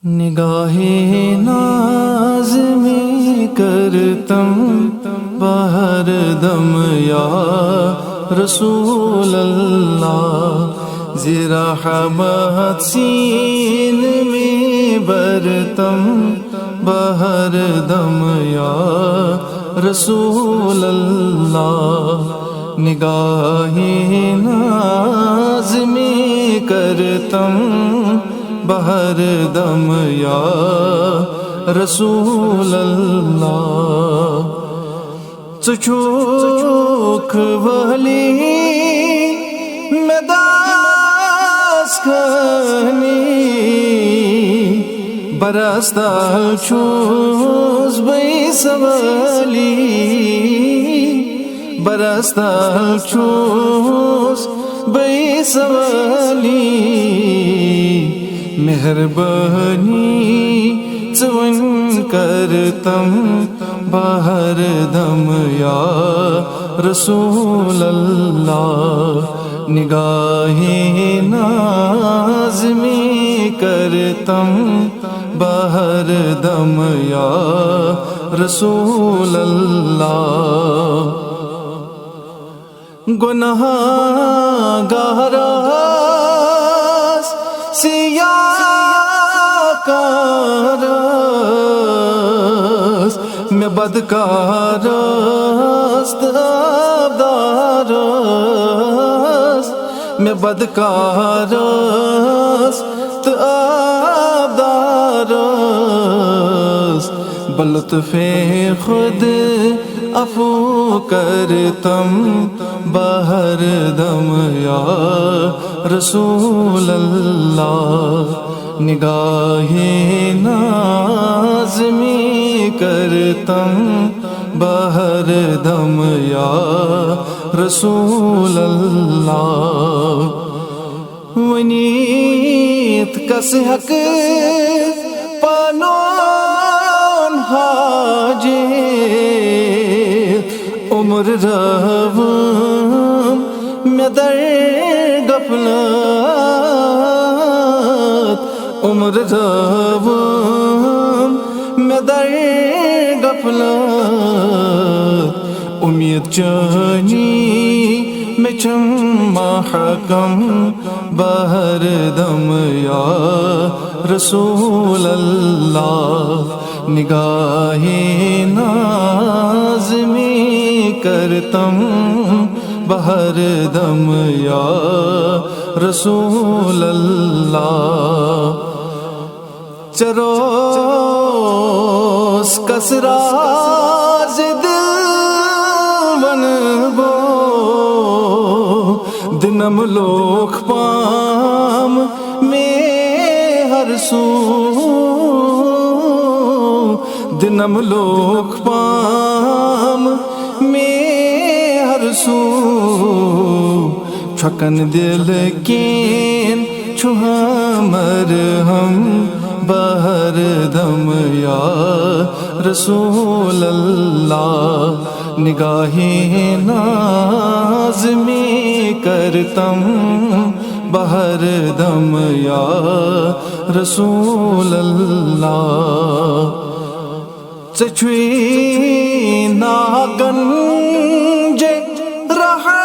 نگاہ ناز میں کرتم بہر دم یا رسول اللہ، زرحمت سین میں برتم بہر دم یا رسول اللہ، نگاہ ناز میں کرتم بہر دم یا رسول اللہ، چوک ولی میں داس کنی برستال چوز بی سوالی، برستال چوز بی سوالی، مہربانی چون کرتم بہر دم یا رسول اللہ، نگاہ ناز میں کرتم بہر دم یا رسول اللہ، گناہ گار میں بدکار آبدار، میں بدکار آبدار، بلطف خود عفو کرتم بہر دم یا رسول اللہ، نگاہ ناز میں کرتم بہر دم یا رسول اللہ، ونیت کس حق پانون حاجت عمر روم میں در غفلت، عمر روم میں در غفلت، امید جانی میں چھم محکم بہر دم یا رسول اللہ، نگاہ ناز میں کرتم بہر دم یا رسول اللہ، چروس کسراز دل ون بو دنم لوک پام میں ہر سو، دنم لوک پام میں ہر سو، چھکن دل کین چھو ہمر ہم بہر دم یا رسول اللہ، نگاہ ناز میں کرتم بہر دم یا رسول اللہ، چچوی ناگن جے رحمت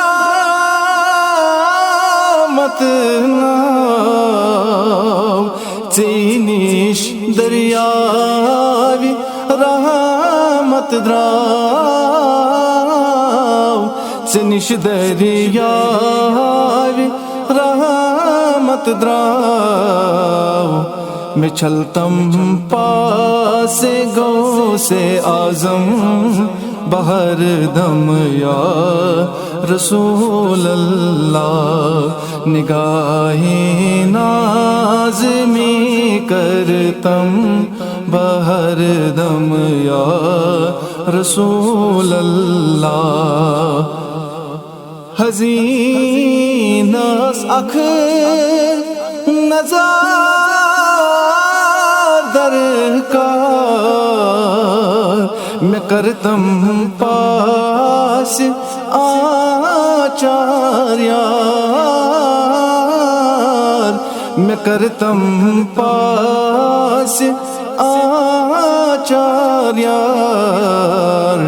ناو، چینیش دریاوی رحمت دراو، چینیش دریاوی رحمت دراو، میں چلتم پاس گو سے اعظم بہر دم یا رسول اللہ، نگاہ ناز میں کرتم بہر دم یا رسول اللہ، حزین اکھ نظار درکار، میں کرتم پاس آچاریار، میں کرتم پاس آچار یار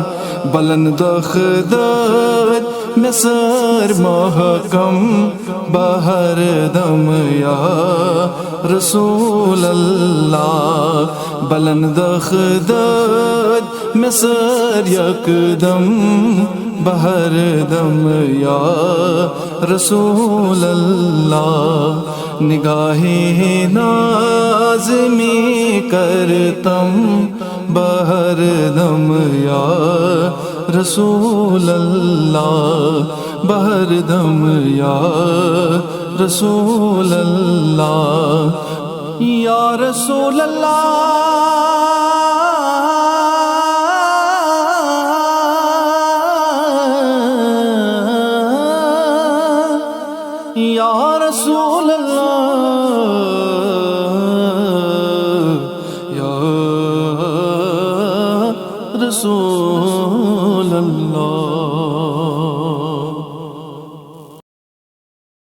بلند خدت میں سر محکم بہر دم یا رسول اللہ بلند خدت میں سر یکدم بہر دم یا رسول اللہ نگاہ ناز میں کرتم بہر دم یا رسول اللہ بہر دم یا رسول اللہ یا رسول اللہ یا رسول اللہ یا رسول اللہ